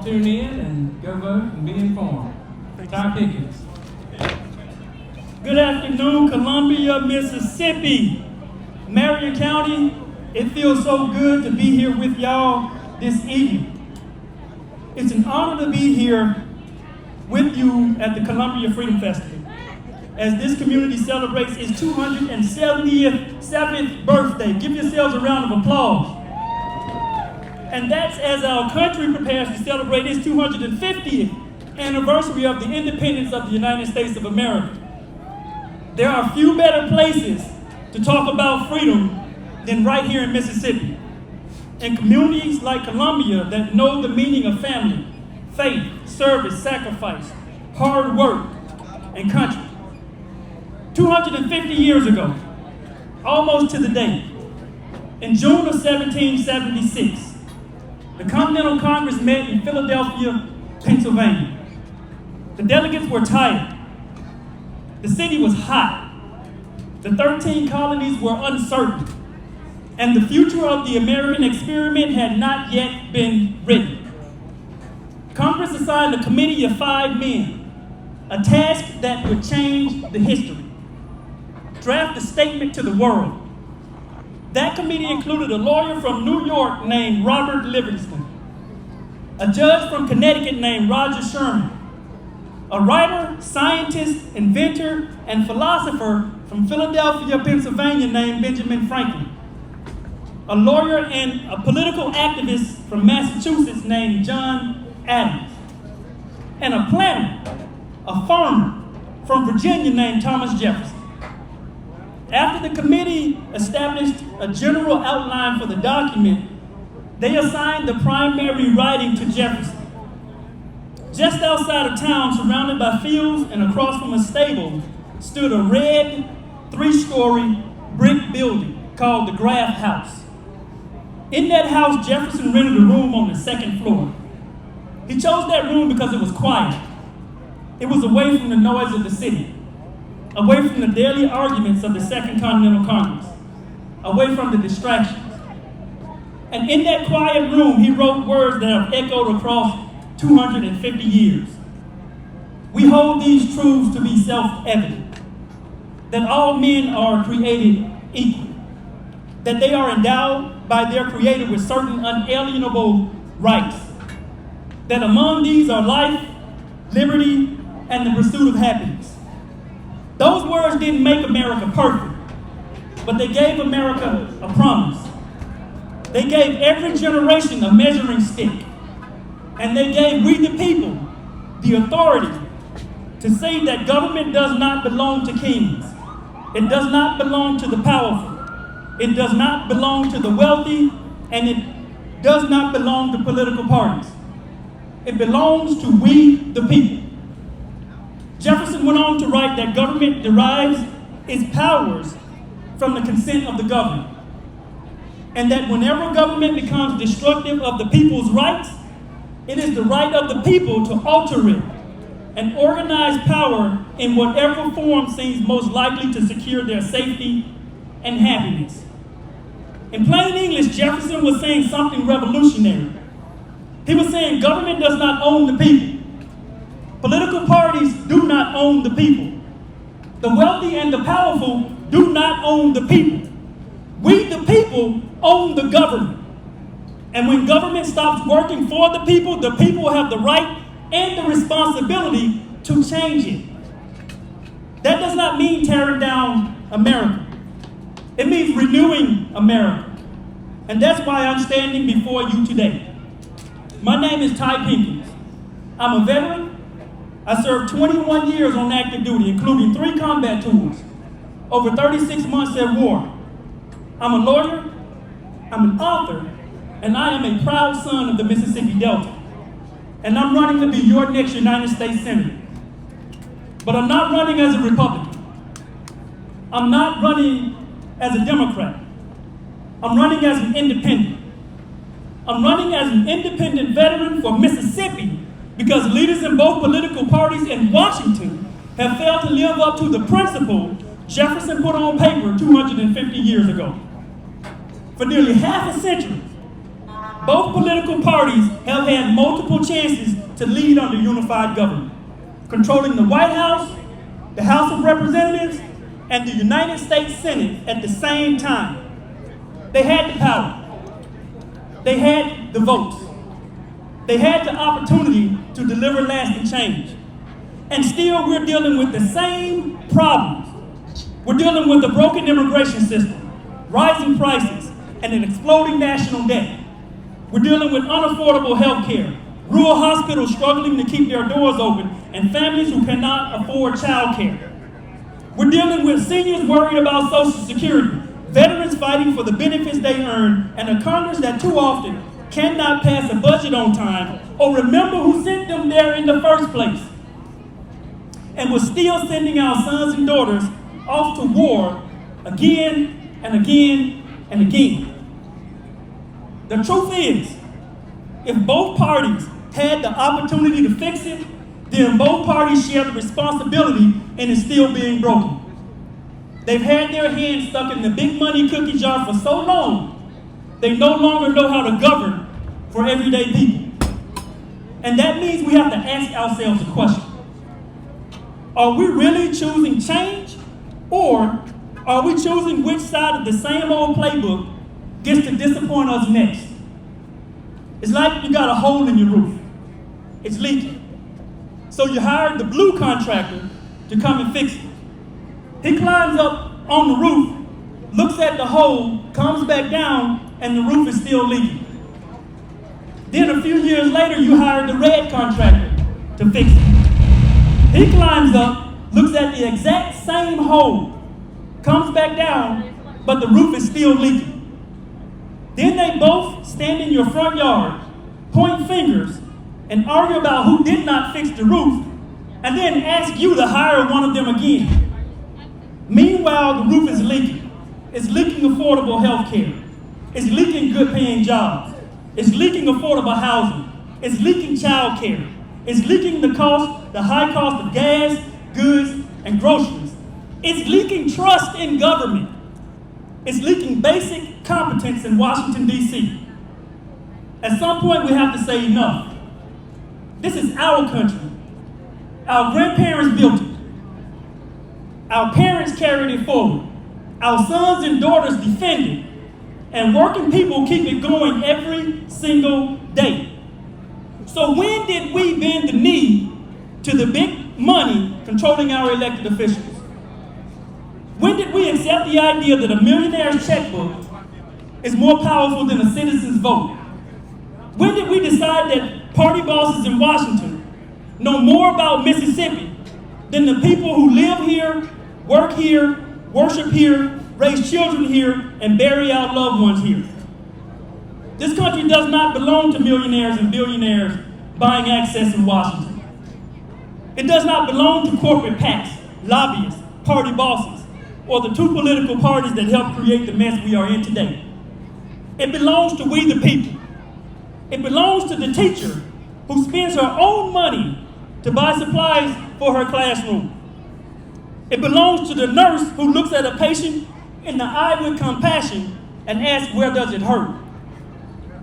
tune in and go vote and be informed. Ty Pinkins. Good afternoon, Columbia, Mississippi. Marion County, it feels so good to be here with y'all this evening. It's an honor to be here with you at the Columbia Freedom Festival, as this community celebrates its 277th birthday. Give yourselves a round of applause. And that's as our country prepares to celebrate its 250th anniversary of the independence of the United States of America. There are few better places to talk about freedom than right here in Mississippi. In communities like Columbia that know the meaning of family, faith, service, sacrifice, hard work, and country. 250 years ago, almost to the day, in June of 1776, the Continental Congress met in Philadelphia, Pennsylvania. The delegates were tired. The city was hot. The 13 colonies were uncertain. And the future of the American experiment had not yet been written. Congress assigned a committee of 5 men, a task that would change the history. Draft a statement to the world. That committee included a lawyer from New York named Robert Livingston, a judge from Connecticut named Roger Sherman, a writer, scientist, inventor, and philosopher from Philadelphia, Pennsylvania named Benjamin Franklin, a lawyer and a political activist from Massachusetts named John Adams, and a planner, a farmer from Virginia named Thomas Jefferson. After the committee established a general outline for the document, they assigned the primary writing to Jefferson. Just outside of town, surrounded by fields and across from a stable, stood a red 3-story brick building called the Graff House. In that house, Jefferson rented a room on the 2nd floor. He chose that room because it was quiet. It was away from the noise of the city, away from the daily arguments of the Second Continental Congress, away from the distractions. And in that quiet room, he wrote words that have echoed across 250 years. We hold these truths to be self-evident, that all men are created equal, that they are endowed by their Creator with certain unalienable rights, that among these are life, liberty, and the pursuit of happiness. Those words didn't make America perfect, but they gave America a promise. They gave every generation a measuring stick, and they gave we the people the authority to say that government does not belong to kings. It does not belong to the powerful. It does not belong to the wealthy, and it does not belong to political parties. It belongs to we the people. Jefferson went on to write that government derives its powers from the consent of the governed, and that whenever government becomes destructive of the people's rights, it is the right of the people to alter it and organize power in whatever form seems most likely to secure their safety and happiness. In plain English, Jefferson was saying something revolutionary. He was saying government does not own the people. Political parties do not own the people. The wealthy and the powerful do not own the people. We, the people, own the government. And when government stops working for the people have the right and the responsibility to change it. That does not mean tearing down America. It means renewing America. And that's why I'm standing before you today. My name is Ty Pinkins. I'm a veteran. I served 21 years on active duty, including 3 combat tours, over 36 months at war. I'm a lawyer, I'm an author, and I am a proud son of the Mississippi Delta. And I'm running to be your next United States Senator. But I'm not running as a Republican. I'm not running as a Democrat. I'm running as an independent. I'm running as an independent veteran for Mississippi because leaders in both political parties in Washington have failed to live up to the principle Jefferson put on paper 250 years ago. For nearly half a century, Both political parties have had multiple chances to lead under unified government, controlling the White House, the House of Representatives, and the United States Senate at the same time. They had the power. They had the votes. They had the opportunity to deliver lasting change. And still we're dealing with the same problems. We're dealing with a broken immigration system, rising prices, and an exploding national debt. We're dealing with unaffordable health care, rural hospitals struggling to keep their doors open, and families who cannot afford child care. We're dealing with seniors worried about Social Security, veterans fighting for the benefits they earn, and a Congress that too often cannot pass a budget on time or remember who sent them there in the first place. And we're still sending our sons and daughters off to war again and again and again. The truth is, if both parties had the opportunity to fix it, then both parties share the responsibility and it's still being broken. They've had their hands stuck in the big money cookie jar for so long, they no longer know how to govern for everyday people. And that means we have to ask ourselves a question. Are we really choosing change, or are we choosing which side of the same old playbook gets to disappoint us next? It's like you got a hole in your roof. It's leaking. So you hired the blue contractor to come and fix it. He climbs up on the roof, looks at the hole, comes back down, and the roof is still leaking. Then a few years later, you hired the red contractor to fix it. He climbs up, looks at the exact same hole, comes back down, but the roof is still leaking. Then they both stand in your front yard, point fingers, and argue about who did not fix the roof, and then ask you to hire one of them again. Meanwhile, the roof is leaking. It's leaking affordable health care. It's leaking good paying jobs. It's leaking affordable housing. It's leaking child care. It's leaking the high cost of gas, goods, and groceries. It's leaking trust in government. It's leaking basic competence in Washington, D.C. At some point, we have to say enough. This is our country. Our grandparents built it. Our parents carried it forward. Our sons and daughters defend it. And working people keep it going every single day. So when did we bend the knee to the big money controlling our elected officials? When did we accept the idea that a millionaire's checkbook is more powerful than a citizen's vote? When did we decide that party bosses in Washington know more about Mississippi than the people who live here, work here, worship here, raise children here, and bury our loved ones here? This country does not belong to millionaires and billionaires buying access in Washington. It does not belong to corporate PACs, lobbyists, party bosses, or the two political parties that helped create the mess we are in today. It belongs to we the people. It belongs to the teacher who spends her own money to buy supplies for her classroom. It belongs to the nurse who looks at a patient in the eye with compassion and asks, where does it hurt?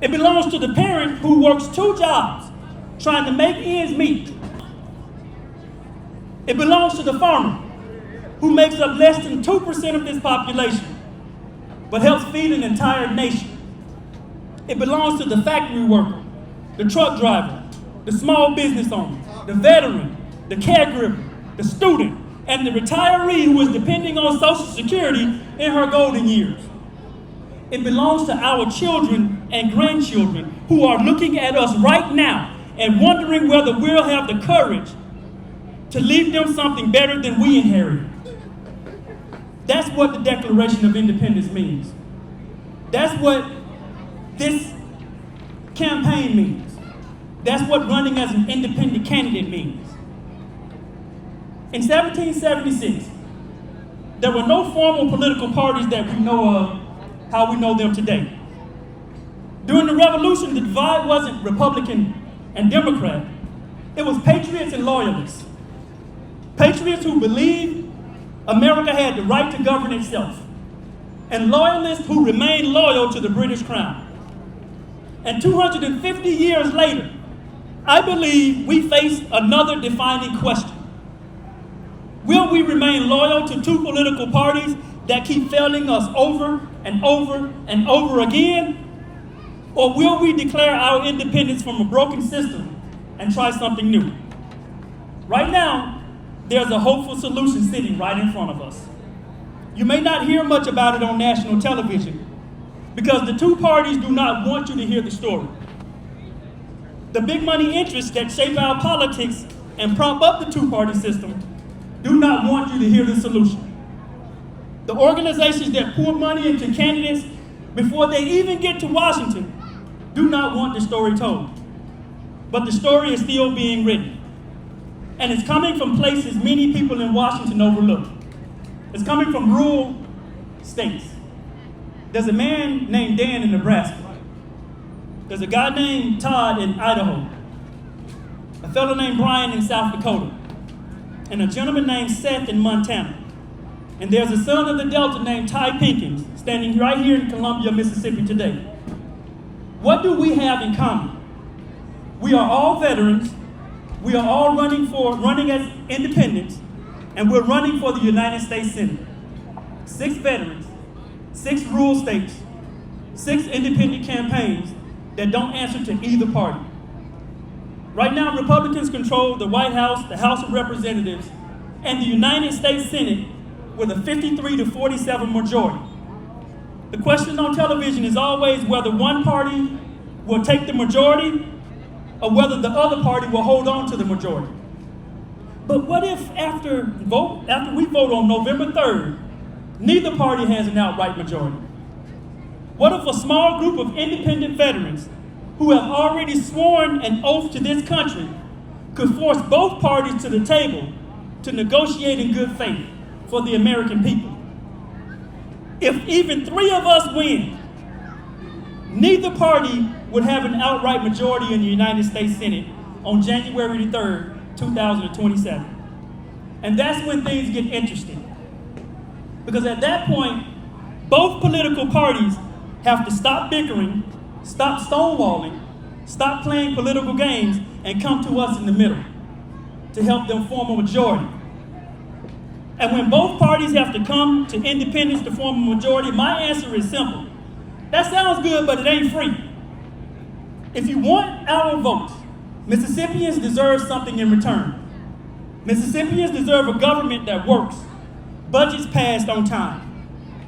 It belongs to the parent who works 2 jobs trying to make ends meet. It belongs to the farmer who makes up less than 2% of this population, but helps feed an entire nation. It belongs to the factory worker, the truck driver, the small business owner, the veteran, the caregiver, the student, and the retiree who is depending on Social Security in her golden years. It belongs to our children and grandchildren who are looking at us right now and wondering whether we'll have the courage to leave them something better than we inherited. That's what the Declaration of Independence means. That's what this campaign means. That's what running as an independent candidate means. In 1776, there were no formal political parties that we know of how we know them today. During the Revolution, the divide wasn't Republican and Democrat. It was patriots and loyalists. Patriots who believed America had the right to govern itself, and loyalists who remained loyal to the British Crown. And 250 years later, I believe we face another defining question. Will we remain loyal to two political parties that keep failing us over and over and over again? Or will we declare our independence from a broken system and try something new? Right now, there's a hopeful solution sitting right in front of us. You may not hear much about it on national television because the two parties do not want you to hear the story. The big money interests that shape our politics and prop up the two-party system do not want you to hear the solution. The organizations that pour money into candidates before they even get to Washington do not want the story told. But the story is still being written. And it's coming from places many people in Washington overlook. It's coming from rural states. There's a man named Dan in Nebraska. There's a guy named Todd in Idaho. A fellow named Brian in South Dakota. And a gentleman named Seth in Montana. And there's a son of the Delta named Ty Pinkins standing right here in Columbia, Mississippi today. What do we have in common? We are all veterans. We are all running as independents, and we're running for the United States Senate. 6 veterans, 6 rural states, 6 independent campaigns that don't answer to either party. Right now, Republicans control the White House, the House of Representatives, and the United States Senate with a 53-47 majority. The question on television is always whether one party will take the majority or whether the other party will hold on to the majority. But what if after we vote on November 3rd, neither party has an outright majority? What if a small group of independent veterans who have already sworn an oath to this country could force both parties to the table to negotiate in good faith for the American people? If even 3 of us win, neither party would have an outright majority in the United States Senate on January 3rd, 2027. And that's when things get interesting. Because at that point, both political parties have to stop bickering, stop stonewalling, stop playing political games, and come to us in the middle to help them form a majority. And when both parties have to come to independence to form a majority, my answer is simple. That sounds good, but it ain't free. If you want our votes, Mississippians deserve something in return. Mississippians deserve a government that works, budgets passed on time,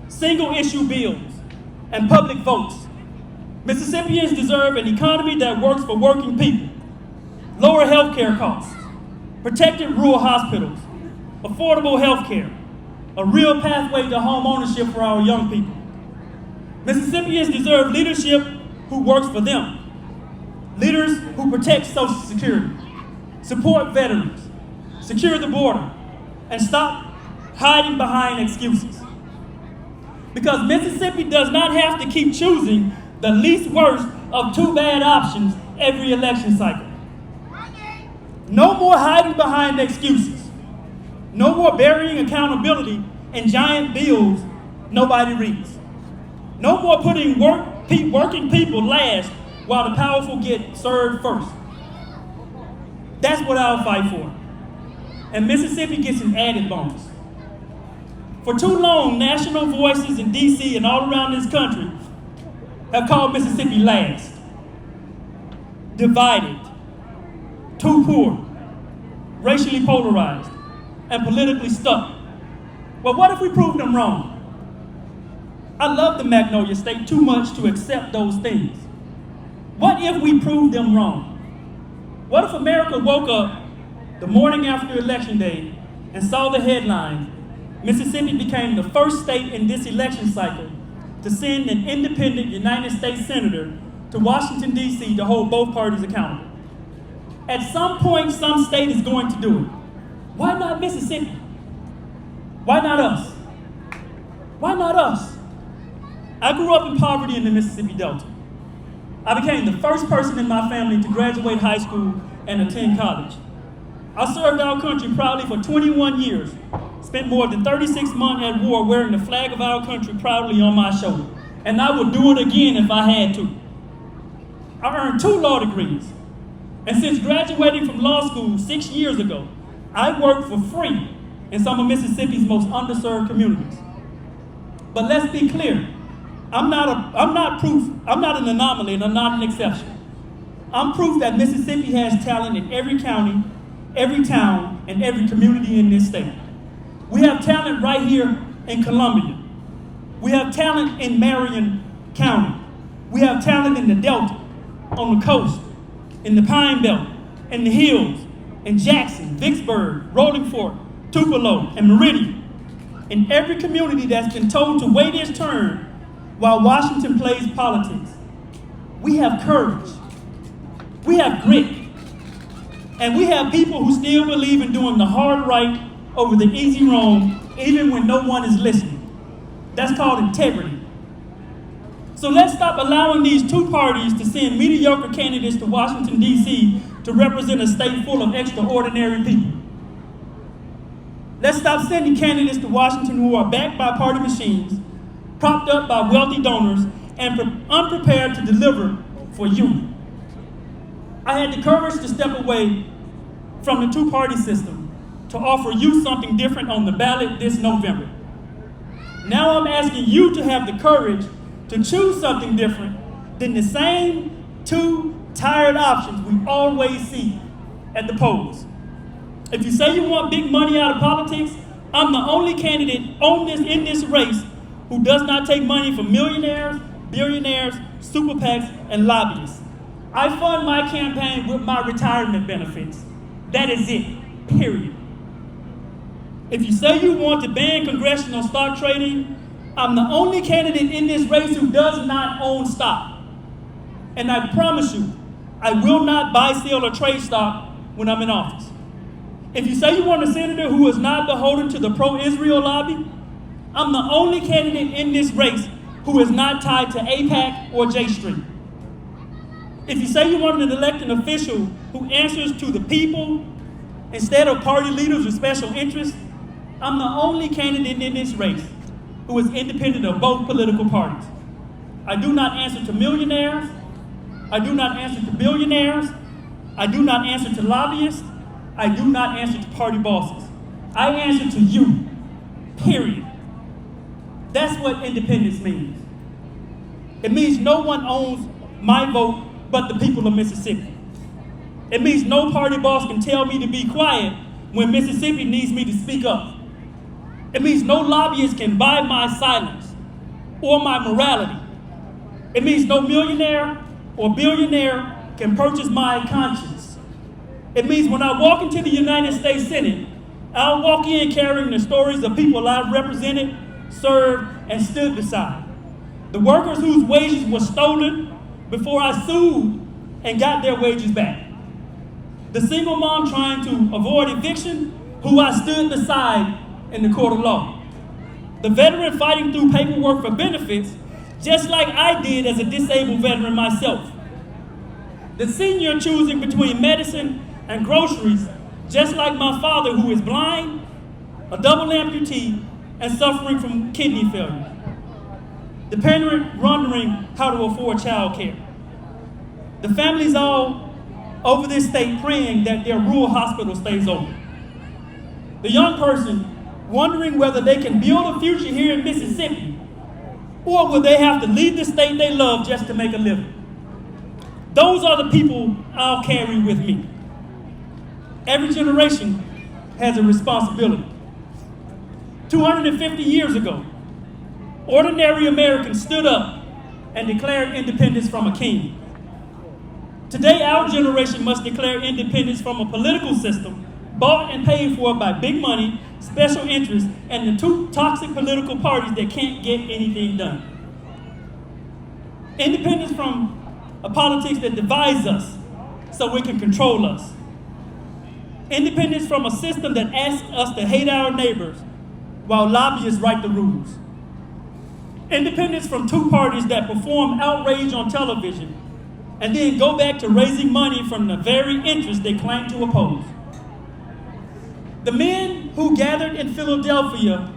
single-issue bills, and public votes. Mississippians deserve an economy that works for working people, lower health care costs, protected rural hospitals, affordable health care, a real pathway to home ownership for our young people. Mississippians deserve leadership who works for them, leaders who protect Social Security, support veterans, secure the border, and stop hiding behind excuses. Because Mississippi does not have to keep choosing the least worst of 2 bad options every election cycle. No more hiding behind excuses. No more burying accountability in giant bills nobody reads. No more putting working people last while the powerful get served first. That's what I'll fight for. And Mississippi gets an added bonus. For too long, national voices in D.C. and all around this country have called Mississippi last, divided, too poor, racially polarized, and politically stuck. Well, what if we prove them wrong? I love the Magnolia State too much to accept those things. What if we prove them wrong? What if America woke up the morning after Election Day and saw the headlines, Mississippi became the first state in this election cycle to send an independent United States Senator to Washington, D.C. to hold both parties accountable? At some point, some state is going to do it. Why not Mississippi? Why not us? Why not us? I grew up in poverty in the Mississippi Delta. I became the first person in my family to graduate high school and attend college. I served our country proudly for 21 years, spent more than 36 months at war wearing the flag of our country proudly on my shoulder. And I would do it again if I had to. I earned 2 law degrees. And since graduating from law school 6 years ago, I work for free in some of Mississippi's most underserved communities. But let's be clear, I'm not an anomaly and I'm not an exception. I'm proof that Mississippi has talent in every county, every town, and every community in this state. We have talent right here in Columbia. We have talent in Marion County. We have talent in the Delta, on the coast, in the Pine Belt, in the hills, in Jackson, Vicksburg, Rolling Fork, Tupelo, and Meridian. In every community that's been told to wait its turn while Washington plays politics. We have courage. We have grit. And we have people who still believe in doing the hard right over the easy wrong, even when no one is listening. That's called integrity. So let's stop allowing these 2 parties to send mediocre candidates to Washington, D.C. to represent a state full of extraordinary people. Let's stop sending candidates to Washington who are backed by party machines, propped up by wealthy donors, and unprepared to deliver for you. I had the courage to step away from the 2-party system to offer you something different on the ballot this November. Now I'm asking you to have the courage to choose something different than the same 2 tired options we always see at the polls. If you say you want big money out of politics, I'm the only candidate in this race who does not take money from millionaires, billionaires, super PACs, and lobbyists. I fund my campaign with my retirement benefits. That is it, period. If you say you want to ban congressional stock trading, I'm the only candidate in this race who does not own stock. And I promise you, I will not buy, sell, or trade stock when I'm in office. If you say you want a senator who is not beholden to the pro-Israel lobby, I'm the only candidate in this race who is not tied to AIPAC or J Street. If you say you want an elected official who answers to the people instead of party leaders with special interests, I'm the only candidate in this race who is independent of both political parties. I do not answer to millionaires. I do not answer to billionaires. I do not answer to lobbyists. I do not answer to party bosses. I answer to you, period. That's what independence means. It means no one owns my vote but the people of Mississippi. It means no party boss can tell me to be quiet when Mississippi needs me to speak up. It means no lobbyist can buy my silence or my morality. It means no millionaire or billionaire can purchase my conscience. It means when I walk into the United States Senate, I'll walk in carrying the stories of people I've represented, served, and stood beside. The workers whose wages were stolen before I sued and got their wages back. The single mom trying to avoid eviction, who I stood beside in the court of law. The veteran fighting through paperwork for benefits, just like I did as a disabled veteran myself. The senior choosing between medicine and groceries, just like my father who is blind, a double amputee, and suffering from kidney failure. The parent wondering how to afford child care. The families all over this state praying that their rural hospital stays open. The young person wondering whether they can build a future here in Mississippi, or will they have to leave the state they love just to make a living. Those are the people I'll carry with me. Every generation has a responsibility. 250 years ago, ordinary Americans stood up and declared independence from a king. Today, our generation must declare independence from a political system bought and paid for by big money, special interests, and the two toxic political parties that can't get anything done. Independence from a politics that divides us so it can control us. Independence from a system that asks us to hate our neighbors while lobbyists write the rules. Independence from two parties that perform outrage on television and then go back to raising money from the very interests they claim to oppose. The men who gathered in Philadelphia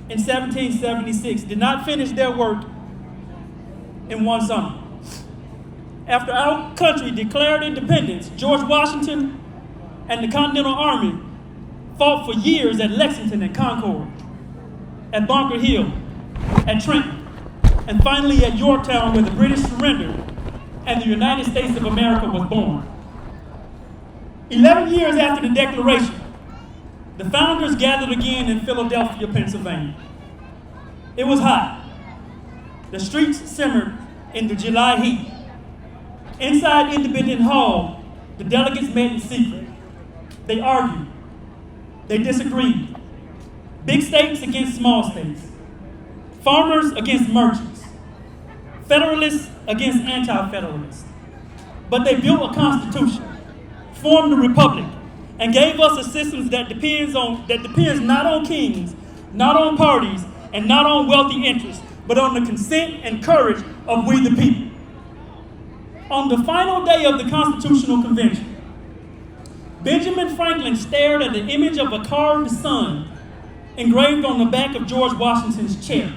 in 1776 did not finish their work in one summer. After our country declared independence, George Washington and the Continental Army fought for years at Lexington and Concord, at Bunker Hill, at Trenton, and finally at Yorktown, where the British surrendered and the United States of America was born. 11 years after the Declaration, the founders gathered again in Philadelphia, Pennsylvania. It was hot. The streets simmered in the July heat. Inside Independence Hall, the delegates met in secret. They argued. They disagreed. Big states against small states. Farmers against merchants. Federalists against anti-federalists. But they built a constitution, formed a republic, and gave us a system that depends not on kings, not on parties, and not on wealthy interests, but on the consent and courage of we the people. On the final day of the Constitutional Convention, Benjamin Franklin stared at the image of a carved sun engraved on the back of George Washington's chair.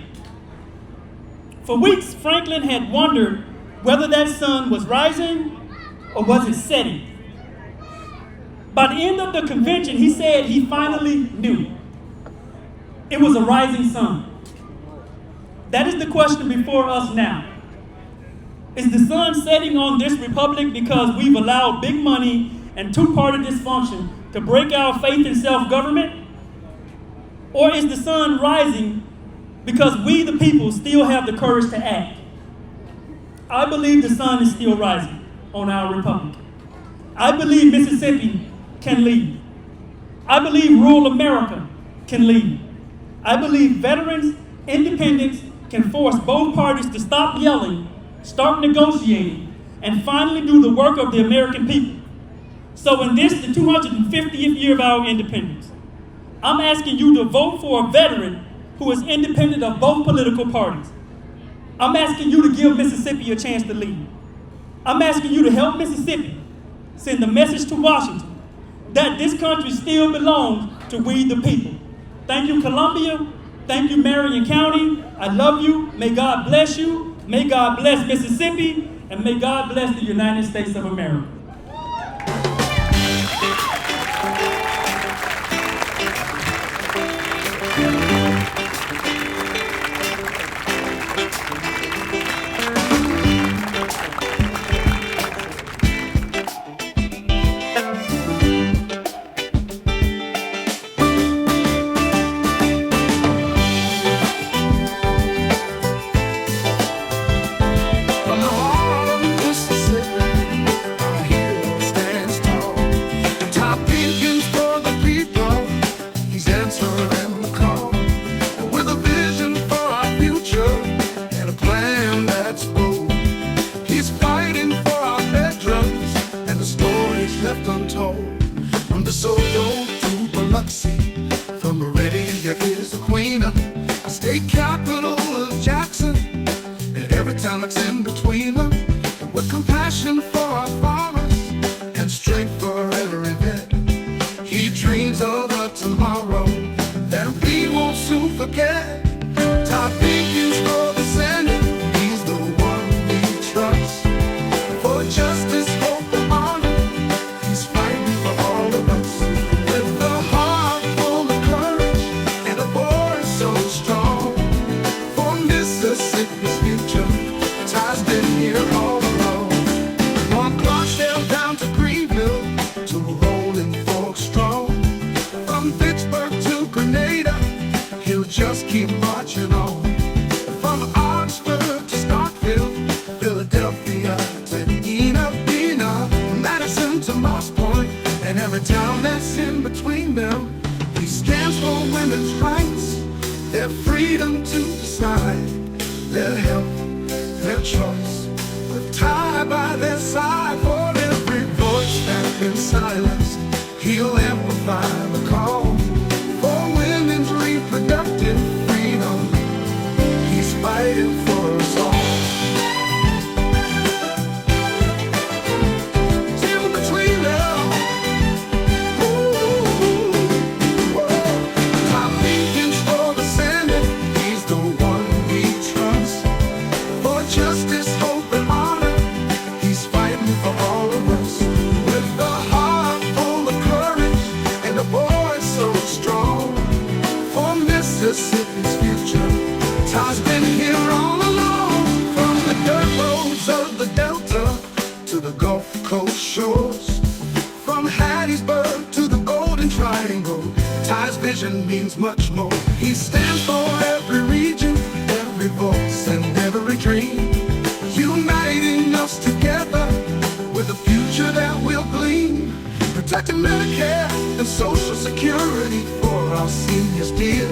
For weeks, Franklin had wondered whether that sun was rising or was it setting. By the end of the convention, he said he finally knew. It was a rising sun. That is the question before us now. Is the sun setting on this republic because we've allowed big money and two-party dysfunction to break our faith in self-government? Or is the sun rising because we, the people, still have the courage to act? I believe the sun is still rising on our republic. I believe Mississippi can lead. I believe rural America can lead. I believe veterans, independents can force both parties to stop yelling, start negotiating, and finally do the work of the American people. So in this, the 250th year of our independence, I'm asking you to vote for a veteran who is independent of both political parties. I'm asking you to give Mississippi a chance to lead. I'm asking you to help Mississippi send the message to Washington that this country still belongs to we the people. Thank you, Columbia. Thank you, Marion County. I love you. May God bless you. May God bless Mississippi. And may God bless the United States of America. Justice, hope, and honor. He's From Hattiesburg to the Golden Triangle, Ty's vision means much more. He stands for every region, every voice, and every dream, uniting us together with a future that will gleam. Protecting Medicare and Social Security for our seniors dear,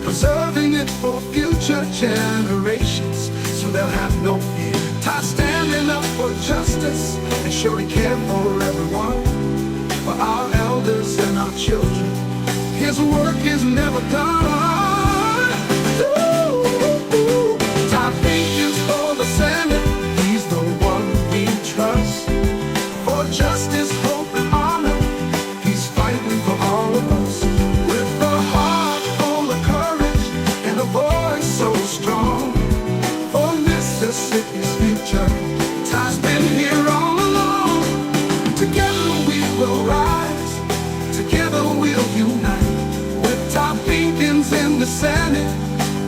preserving it for future generations so they'll have no fear. Ty standing up for justice, ensuring care for everyone, for our elders and our children. His work is never done. Ooh, Ty Pinkins for the Senate, he's the one we trust. For justice, hope, and honor, he's fighting for all of us. With a heart full of courage and a voice so strong, for Mississippi's future, Ty's been here all along. Together we will rise, together we'll unite. With Ty Pinkins in the Senate,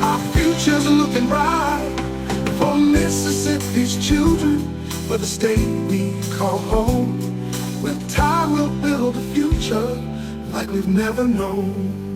our future's looking bright. For Mississippi's children, for the state we call home. With Ty we'll build a future like we've never known.